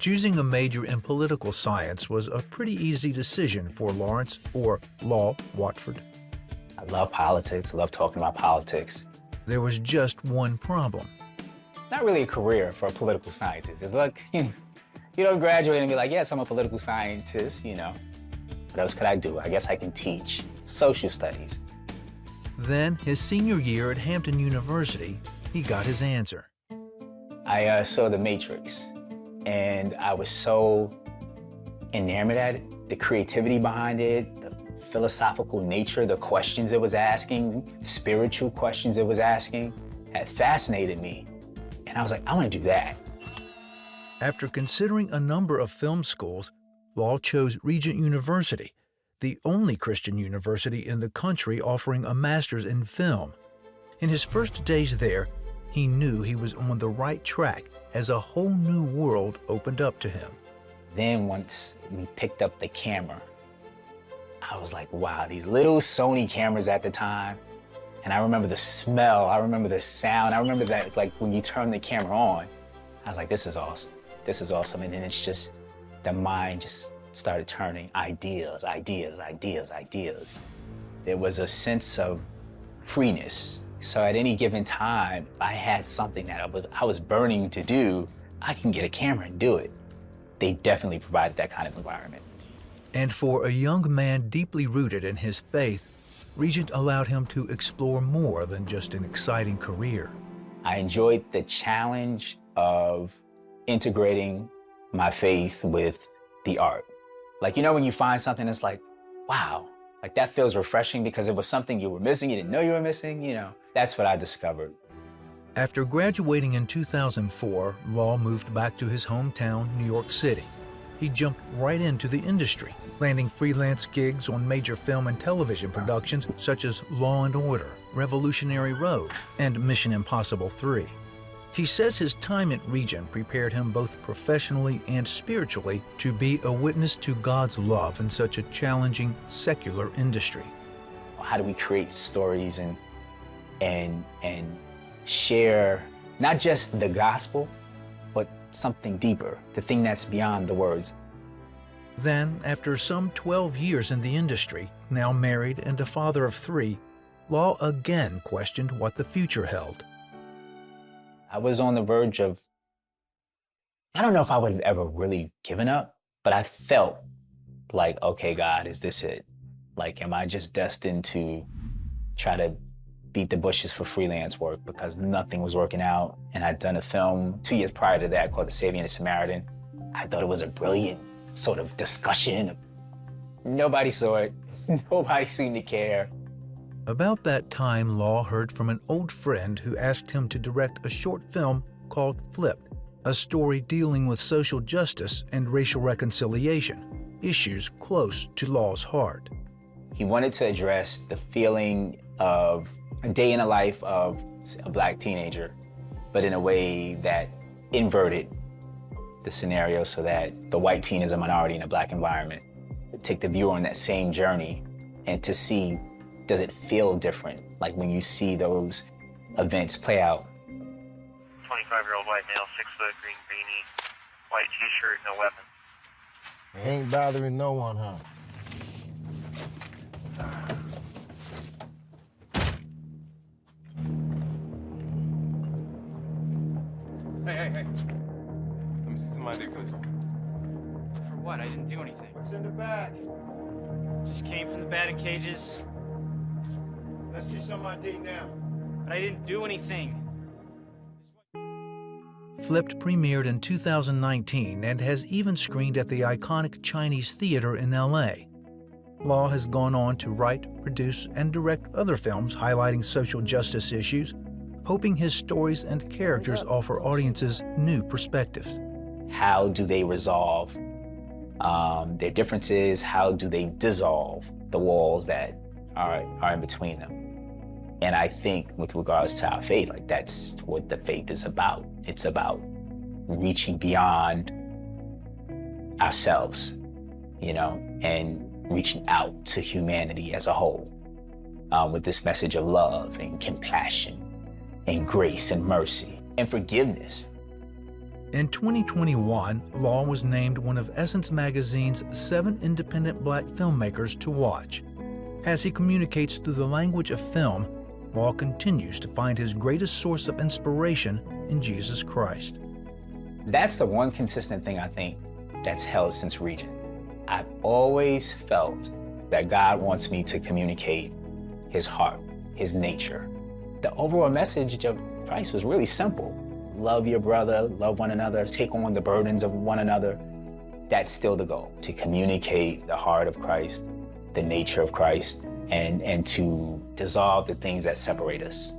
Choosing a major in political science was a pretty easy decision for Lawrence, or Law, Watford. I love politics, I love talking about politics. There was just one problem. Not really a career for a political scientist. It's like, you don't graduate and be like, yes, I'm a political scientist, What else could I do? I guess I can teach social studies. Then, his senior year at Hampton University, he got his answer. I saw The Matrix, and I was so enamored at it. The creativity behind it, the philosophical nature, the questions it was asking, spiritual questions it was asking, had fascinated me. And I was like, I want to do that. After considering a number of film schools, Law chose Regent University, the only Christian university in the country offering a master's in film. In his first days there, he knew he was on the right track as a whole new world opened up to him. Then once we picked up the camera, I was like, wow, these little Sony cameras at the time. And I remember the smell, I remember the sound, I remember that, like, when you turn the camera on, I was like, this is awesome. This is awesome. And then it's just, the mind just started turning ideas, ideas, ideas, ideas. There was a sense of freeness. So at any given time, if I had something that I was burning to do, I can get a camera and do it. They definitely provided that kind of environment. And for a young man deeply rooted in his faith, Regent allowed him to explore more than just an exciting career. I enjoyed the challenge of integrating my faith with the art. Like, when you find something that's like, wow, like that feels refreshing because it was something you were missing, you didn't know you were missing, That's what I discovered. After graduating in 2004, Law moved back to his hometown, New York City. He jumped right into the industry, landing freelance gigs on major film and television productions such as Law & Order, Revolutionary Road, and Mission Impossible 3. He says his time at Regent prepared him both professionally and spiritually to be a witness to God's love in such a challenging, secular industry. How do we create stories and share not just the gospel, but something deeper, the thing that's beyond the words? Then, after some 12 years in the industry, now married and a father of 3, Law again questioned what the future held. I was on the verge of, I don't know if I would have ever really given up, but I felt like, okay, God, is this it? Like, am I just destined to try to beat the bushes for freelance work because nothing was working out? And I'd done a film 2 years prior to that called The Savior and the Samaritan. I thought it was a brilliant sort of discussion. Nobody saw it. Nobody seemed to care. About that time, Law heard from an old friend who asked him to direct a short film called Flipped, a story dealing with social justice and racial reconciliation, issues close to Law's heart. He wanted to address the feeling of a day in the life of a Black teenager, but in a way that inverted the scenario so that the white teen is a minority in a Black environment. Take the viewer on that same journey and to see, does it feel different? Like when you see those events play out. 25-year-old white male, 6 foot, green beanie, white t-shirt, no weapon. Ain't bothering no one, huh? Hey. Let me see some ID, please. For what? I didn't do anything. What's in the bag? Just came from the batting cages. Let's see some ID now. But I didn't do anything. Flipped premiered in 2019 and has even screened at the iconic Chinese Theater in LA. Law has gone on to write, produce, and direct other films highlighting social justice issues, hoping his stories and characters offer audiences new perspectives. How do they resolve their differences? How do they dissolve the walls that are in between them? And I think with regards to our faith, like that's what the faith is about. It's about reaching beyond ourselves, and reaching out to humanity as a whole with this message of love and compassion and grace and mercy and forgiveness. In 2021, Law was named one of Essence Magazine's 7 independent black filmmakers to watch. As he communicates through the language of film, Law continues to find his greatest source of inspiration in Jesus Christ. That's the one consistent thing I think that's held since Regent. I've always felt that God wants me to communicate his heart, his nature. The overall message of Christ was really simple. Love your brother, love one another, take on the burdens of one another. That's still the goal, to communicate the heart of Christ, the nature of Christ, and to dissolve the things that separate us.